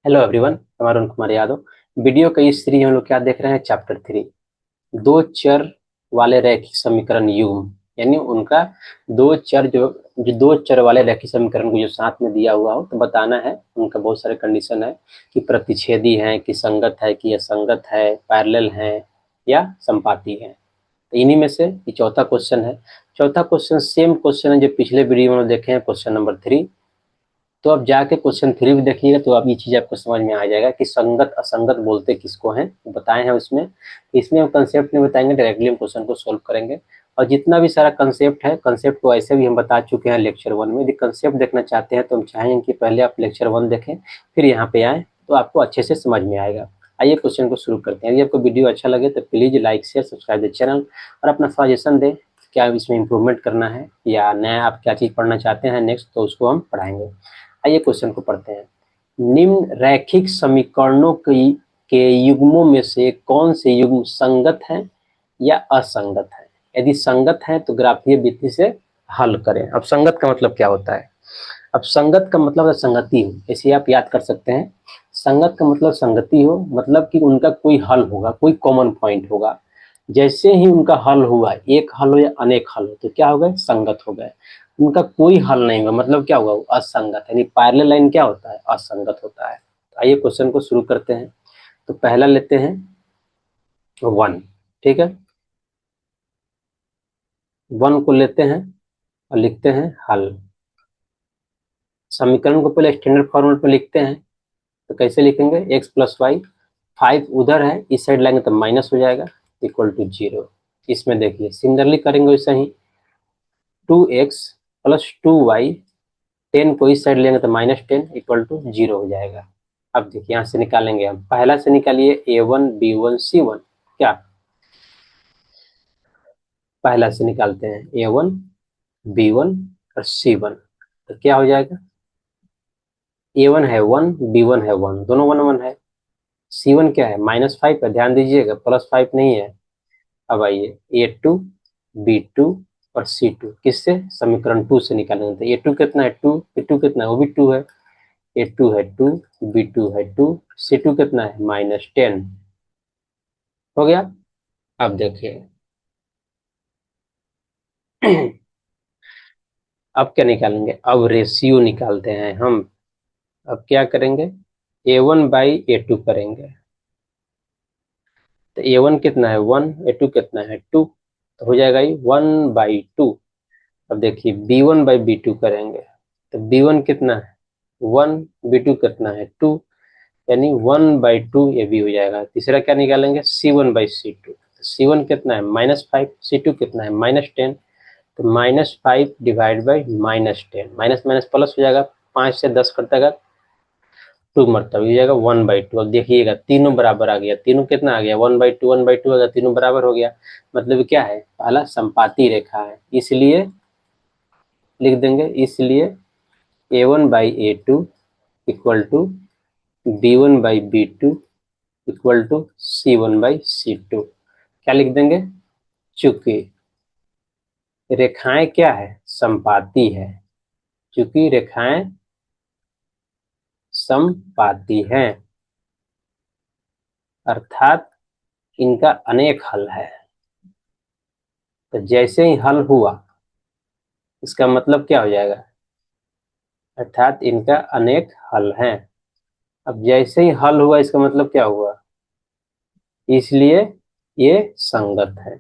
Hello everyone, मैं Arun Kumar Yadav. Video का इस सीरीज हम लोग क्या देख रहे हैं? चैप्टर 3, दो चर वाले रैखिक समीकरण युग्म, यानी उनका दो चर जो दो चर वाले रैखिक समीकरण को जो साथ में दिया हुआ हो तो बताना है। उनका बहुत सारे कंडीशन है कि प्रतिच्छेदी है, कि संगत है, कि असंगत है, पैरेलल है या संपाती है। तो इन्हीं में से ये चौथा क्वेश्चन है। चौथा क्वेश्चन सेम क्वेश्चन है जो पिछले वीडियो में देखे हैं, क्वेश्चन नंबर 3। तो अब जाके क्वेश्चन 3 भी देखिएगा तो अब ये चीज आपको समझ में आ जाएगा कि संगत असंगत बोलते किसको हैं, बताए हैं उसमें। इसमें हम कंसेप्ट नहीं बताएंगे, डायरेक्टली हम क्वेश्चन को सोल्व करेंगे। और जितना भी सारा कंसेप्ट है, कंसेप्ट को ऐसे भी हम बता चुके हैं लेक्चर 1 में। यदि कंसेप्ट देखना चाहते हैं तो हम चाहेंगे कि पहले आप लेक्चर 1 देखें, फिर यहाँ पे आए तो आपको अच्छे से समझ में आएगा। आइए क्वेश्चन को शुरू करते हैं। यदि आपको वीडियो अच्छा लगे तो please like share subscribe the channel और अपना सजेशन दें, क्या इसमें इम्प्रूवमेंट करना है या नया आप क्या चीज़ पढ़ना चाहते हैं नेक्स्ट, तो उसको हम पढ़ाएंगे। आइए क्वेश्चन को पढ़ते हैं। निम्न रैखिक समीकरणों के युग्मों में से कौन से युग्म संगत है या असंगत है? यदि संगत है तो ग्राफीय विधि से हल करें। अब संगत का मतलब क्या होता है? अब संगत का मतलब है संगति हो, ऐसे आप याद कर सकते हैं। संगत का मतलब संगति हो, मतलब कि उनका कोई हल होगा, कोई कॉमन पॉइंट होगा। जैसे ही उनका हल हुआ, एक हल हो या अनेक हल हो, तो क्या हो गए? संगत हो गए। उनका कोई हल नहीं हुआ मतलब क्या हुआ? वो असंगत है। यानी पैरेलल लाइन क्या होता है? असंगत होता है। तो आइए क्वेश्चन को शुरू करते हैं। तो पहला लेते हैं 1, ठीक है। 1 को लेते हैं और लिखते हैं हल। समीकरण को पहले स्टैंडर्ड फॉर्मेट में लिखते हैं। तो कैसे लिखेंगे? एक्स प्लस वाई, 5 उधर है, इस साइड लाएंगे तो माइनस हो जाएगा, इक्वल टू 0। इसमें देखिए सिमिलरली करेंगे वैसे ही, 2x प्लस 2y, 10 को इस साइड लेंगे तो -10 इक्वल टू 0 हो जाएगा। अब देखिए यहाँ से निकालेंगे हम, पहला से निकालिए a1 b1 c1। क्या? पहला से निकालते हैं a1 b1 और c1, तो क्या हो जाएगा? a1 है 1, b1 है 1, दोनों 1 1 है। c1 क्या है? -5 है, ध्यान दीजिएगा, +5 नहीं है। अब आइए a2 b2 और c2 किससे? समीकरण 2 से निकालेंगे। तो a2 कितना है? 2, b2 कितना है? वो भी 2 है। a2 है 2, b2 है 2, c2 कितना है? -10 हो गया। अब देखिए अब क्या निकालेंगे? अब रेशियो निकालते हैं हम। अब क्या करेंगे? a1/a2 करेंगे। तो a1 कितना है? 1, a2 कितना है? 2, तो हो जाएगा ये 1/2। अब देखिए b1/b2 करेंगे। तो b1 कितना है? 1, b2 कितना है? 2, यानी 1/2 ये भी हो जाएगा। तीसरा क्या निकालेंगे? c1/c2। c1 कितना है? -5, c2 कितना है? -10। तो -5 divide by -10, minus minus plus हो जाएगा, 5 से 10 कट जाएगा, 2 मरतब हो जाएगा 1/2। अब देखिएगा तीनों बराबर आ गया। तीनों कितना आ गया? 1/2 1/2 आ गया, तीनों बराबर हो गया। मतलब क्या है? पहला संपाती रेखा है, इसलिए लिख देंगे, इसलिए a1/a2 equal to b1/b2 equal to c1/c2। क्या लिख देंगे? चूंकि रेखाएं क्या है? संपाती है। चूंकि रेखाएं समपाती हैं, अर्थात इनका अनेक हल है। तो जैसे ही हल हुआ, इसका मतलब क्या हो जाएगा? अर्थात इनका अनेक हल हैं। अब जैसे ही हल हुआ, इसका मतलब क्या हुआ? इसलिए ये संगत है।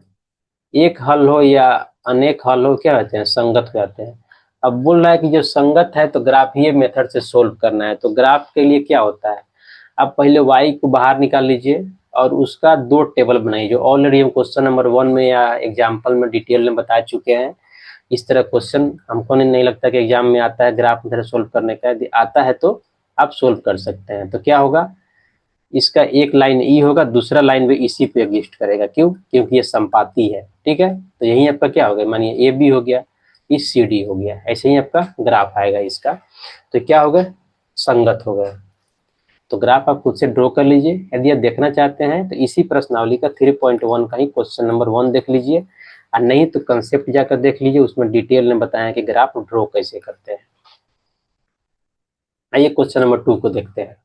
एक हल हो या अनेक हल हो, क्या होते हैं? संगत हो जाते हैं। अब बोल रहा है कि जो संगत है तो ग्राफीय मेथड से सोल्व करना है। तो ग्राफ के लिए क्या होता है? आप पहले y को बाहर निकाल लीजिए और उसका 2 टेबल बनाइए, जो ऑलरेडी हम क्वेश्चन नंबर 1 में या एग्जाम्पल में डिटेल में बता चुके हैं। इस तरह क्वेश्चन हमको नहीं लगता कि एग्जाम में आता है ग्राफ मेथड सोल्व करने का। यदि आता है तो आप सोल्व कर सकते हैं। तो क्या होगा? इसका एक लाइन ई होगा, दूसरा लाइन भी इसी पे एग्जिस्ट करेगा। क्यों? क्योंकि ये संपाती है। ठीक है, तो यही आपका क्या हो गया? मानिए ए बी हो गया, ई सी डी हो गया, ऐसे ही आपका ग्राफ आएगा इसका। तो क्या हो गया? संगत हो गया। तो ग्राफ आप खुद से ड्रॉ कर लीजिए। यदि आप देखना चाहते हैं तो इसी प्रश्नावली का 3.1 का ही क्वेश्चन नंबर 1 देख लीजिए, और नहीं तो कंसेप्ट जाकर देख लीजिए, उसमें डिटेल में बताया कि ग्राफ ड्रॉ कैसे करते हैं। आइए क्वेश्चन नंबर 2 को देखते हैं।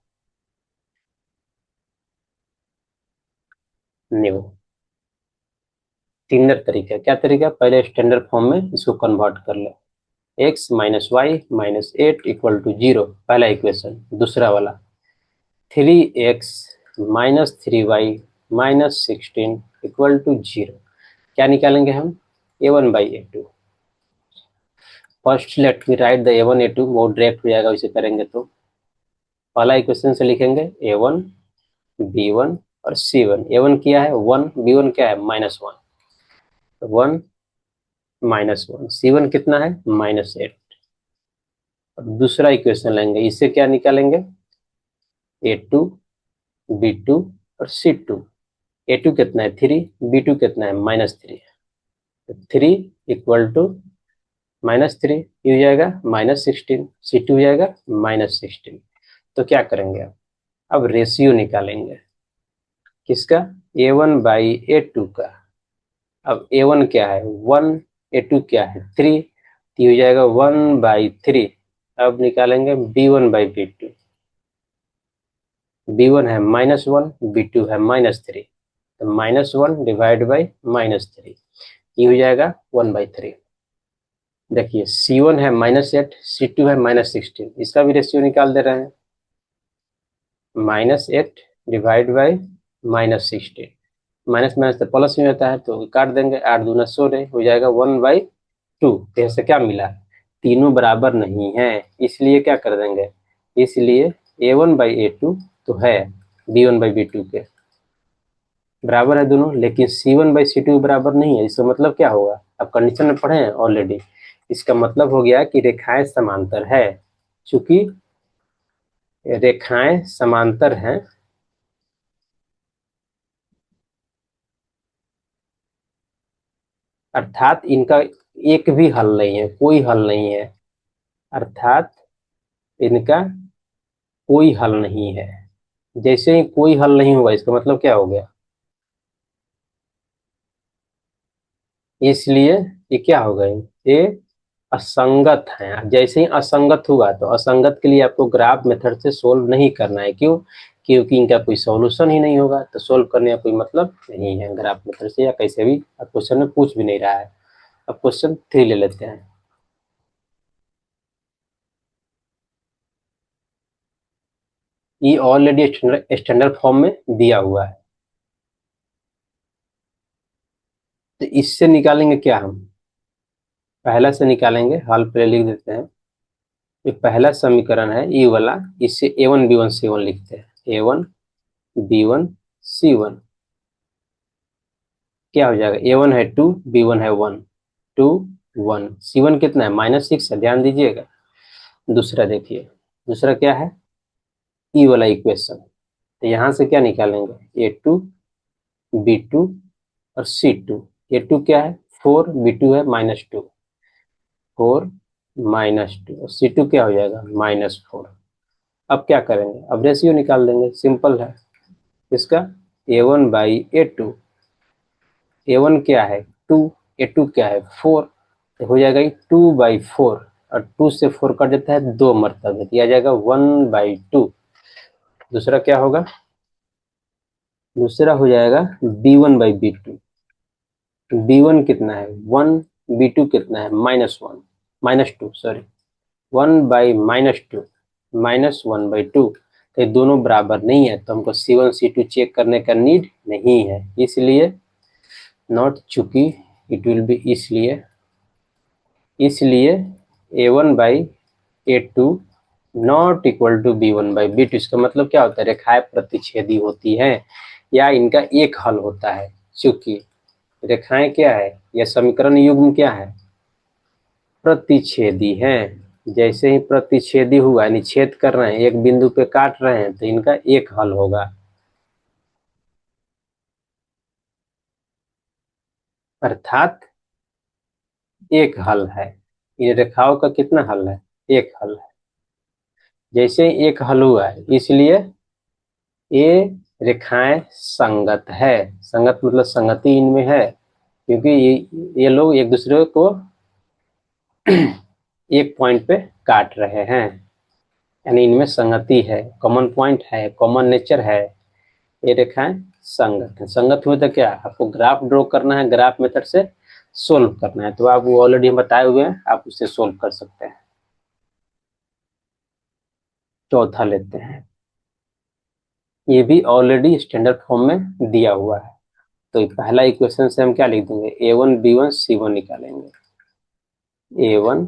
न्यू। तीन तरीका, क्या तरीका, पहले स्टैंडर्ड फॉर्म में इसको कन्वर्ट कर ले, x minus y minus 8 equal to 0, पहला इक्वेशन। दूसरा वाला 3x minus 3y minus 16 equal to 0, क्या निकालेंगे हम, a1 by a2। First let me right the a1 a2, वो डायरेक्ट हो जाएगा, इसे करेंगे तो पहला इक्वेशन से लिखेंगे a1 b1 और c1। a1 क्या है 1, b1 क्या है -1, 1 -1, c1 कितना है -8। दूसरा इक्वेशन लेंगे, इससे क्या निकालेंगे a2 b2 और c2। a2 कितना है 3, b2 कितना है -3, 3 इक्वल टू -3 हो जाएगा -16, c2 हो जाएगा -16। तो क्या करेंगे अब रेशियो निकालेंगे किसका, a1 बाई a2 का। अब a1 क्या है 1, a2 क्या है 3, तो हो जाएगा 1/3। अब निकालेंगे b1 बाई b2, b1 है -1, b2 है -3, तो -1 डिवाइड बाई -3, ये हो जाएगा 1/3। देखिए c1 है -8, c2 है -16, इसका भी रेशियो निकाल दे रहे हैं, -8 डिवाइड बाई -16, माइनस माइनस तो प्लस में होता है, तो काट देंगे, 8 दूना 16 हो जाएगा 1/2। तो ऐसे क्या मिला, तीनों बराबर नहीं है, इसलिए क्या कर देंगे, इसलिए a1 बाई a2 तो है b1 बाई b2 के बराबर है दोनों, लेकिन c1 बाई c2 बराबर नहीं है। इसका मतलब क्या होगा, अब कंडीशन में पढ़े हैं ऑलरेडी, इसका मतलब हो गया कि रेखाएं समांतर है। चूंकि रेखाएं समांतर हैं, अर्थात इनका एक भी हल नहीं है, कोई हल नहीं है, अर्थात इनका कोई हल नहीं है। जैसे ही कोई हल नहीं होगा, इसका मतलब क्या हो गया, इसलिए ये क्या हो गए, ये असंगत है। जैसे ही असंगत हुआ, तो असंगत के लिए आपको ग्राफ मेथड से सोल्व नहीं करना है, क्यों, क्योंकि इनका कोई सॉल्यूशन ही नहीं होगा, तो सोल्व करने का कोई मतलब नहीं है ग्राफ मेथड से, या कैसे भी क्वेश्चन में पूछ भी नहीं रहा है। अब क्वेश्चन 3 ले लेते हैं। ये ऑलरेडी स्टैंडर्ड फॉर्म में दिया हुआ है, तो इससे निकालेंगे क्या हम, पहला से निकालेंगे, हल पे लिख देते हैं। ये पहला समीकरण है ये वाला, इससे a1 b1 c1 लिखते हैं, a1 b1 c1 क्या हो जाएगा, a1 है 2, b1 है 1, 2 1, c1 कितना है -6 है, ध्यान दीजिएगा। दूसरा देखिए, दूसरा क्या है, ई वाला इक्वेशन, तो यहाँ से क्या निकालेंगे a2 b2 और c2। a2 क्या है 4, b2 है -2, 4 -2, और c2 क्या हो जाएगा -4। अब क्या करेंगे, अब रेशियो निकाल देंगे, सिंपल है। इसका a1 बाई a2, a1 क्या है 2, a2 क्या है 4, तो हो जाएगा 2/4, और 2 से 4 कट जाता है 2 मरतबे, दिया जाएगा 1/2। दूसरा क्या होगा, दूसरा हो जाएगा b1 बाई b2, b1 कितना है 1, b2 कितना है -1, -2 सॉरी, 1/-2 -1/2, तो ये दोनों बराबर नहीं है, तो हमको c1 c2 चेक करने का नीड नहीं है, इसलिए नॉट, चूंकि इट विल बी, इसलिए a1 by a2 not equal to b1 by b2। इसका मतलब क्या होता है, रेखाएं प्रतिच्छेदी होती हैं या इनका एक हल होता है। चूंकि रेखाएं क्या है, यह समीकरण युग्म क्या है, प्रतिच्छेदी है। जैसे ही प्रतिच्छेदी हुआ, यानी छेद कर रहे हैं, एक बिंदु पे काट रहे हैं, तो इनका एक हल होगा, अर्थात एक हल है। इन रेखाओं का कितना हल है, एक हल है। जैसे एक हल हुआ है, इसलिए ये रेखाएं संगत है। संगत मतलब संगति इनमें है, क्योंकि ये लोग एक दूसरे को एक पॉइंट पे काट रहे हैं, यानी इनमें संगति है, कॉमन पॉइंट है, कॉमन नेचर है, ये रेखाएं संगत है। संगत हुए तो क्या, आपको ग्राफ ड्रॉ करना है, ग्राफ मेथड से सोल्व करना है, तो आप वो ऑलरेडी हम बताए हुए हैं, आप उससे सोल्व कर सकते हैं। चौथा लेते हैं, ये भी ऑलरेडी स्टैंडर्ड फॉर्म में दिया हुआ है। तो पहला इक्वेशन से हम क्या लिख देंगे, A1 B1 C1 निकालेंगे। A1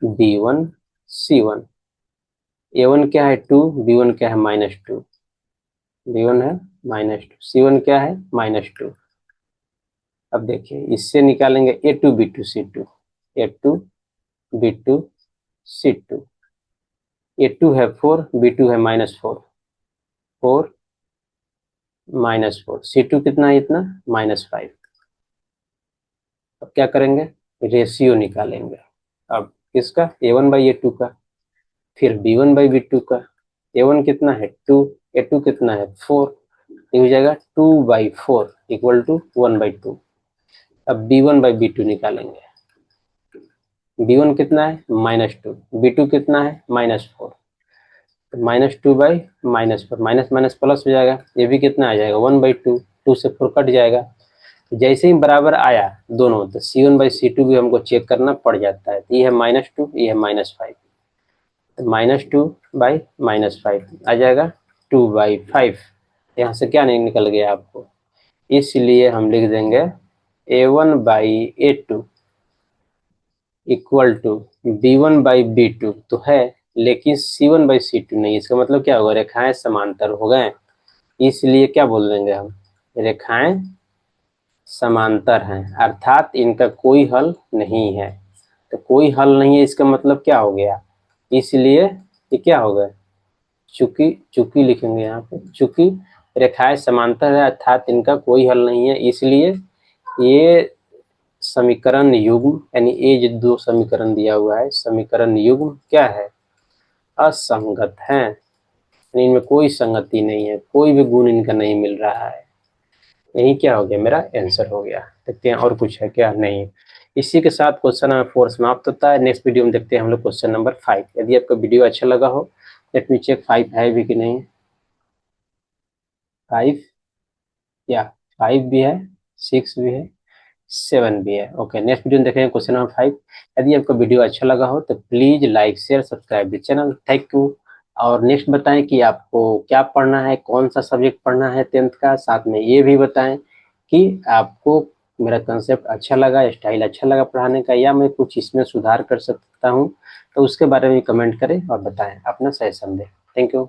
B1 C1। A1 क्या है 2, B1 क्या है -2, B1 है -2, C1 क्या है -2। अब देखिए इससे निकालेंगे A2 B2 C2, A2 B2 C2। A2 है 4, B2 है -4, 4 -4, C2 कितना है इतना -5। अब क्या करेंगे, रेशियो निकालेंगे। अब किसका, A1/A2 का, फिर B1/B2 का। A1 कितना है 2, A2 कितना है 4, ये हो जाएगा 2/4 इक्वल टू 1/2। अब B1/B2 निकालेंगे। B1 कितना है -2, B2 कितना है -4, तो -2/-4, माइनस माइनस प्लस हो जाएगा, ये भी कितना आ जाएगा 1/2, 2 से 4 कट जाएगा। जैसे ही बराबर आया दोनों, तो C1/C2 भी हमको चेक करना पड़ जाता है। तो ये है -2, ये है -5, तो -2/-5 आ जाएगा 2/5। यहाँ से क्या नहीं निकल गया आपको, इसलिए हम लिख देंगे A1/A2 इक्वल टू B1/B2 तो है, लेकिन C1/C2 नहीं। इसका मतलब क्या होगा, रेखाएं समांतर हो गए, इसलिए क्या बोल देंगे हम, रेखाएं समांतर हैं, अर्थात इनका कोई हल नहीं है। तो कोई हल नहीं है इसका मतलब क्या हो गया, इसलिए ये क्या होगा, चूंकि, चूंकि लिखेंगे यहाँ पे, चूंकि रेखाएं समांतर है अर्थात इनका कोई हल नहीं है, इसलिए ये समीकरण युग्म, यानी ये जो दो समीकरण दिया हुआ है, समीकरण युग्म क्या है, असंगत है। यानी इनमें कोई संगति नहीं है, कोई भी गुण इनका नहीं मिल रहा है। यही क्या हो गया, मेरा आंसर हो गया। देखते हैं और कुछ है क्या, नहीं। इसी के साथ क्वेश्चन नंबर 4 समाप्त होता है। नेक्स्ट वीडियो में देखते हैं हम लोग क्वेश्चन नंबर 5। यदि आपका वीडियो अच्छा लगा हो, लेट मी चेक 5 है भी कि नहीं। 5, या 5 भी है, 6 भी है, 7 भी है। ओके, नेक्स्ट वीडियो में देखेंगे क्वेश्चन नंबर 5। यदि आपको वीडियो अच्छा लगा हो तो please like share subscribe the channel. Thank you. और नेक्स्ट बताएं कि आपको क्या पढ़ना है, कौन सा सब्जेक्ट पढ़ना है 10th का, साथ में ये भी बताएं कि आपको मेरा कंसेप्ट अच्छा लगा, स्टाइल अच्छा लगा पढ़ाने का, या मैं कुछ इसमें सुधार कर सकता हूँ, तो उसके बारे में कमेंट करें और बताएं, अपना सजेशन दें। Thank you.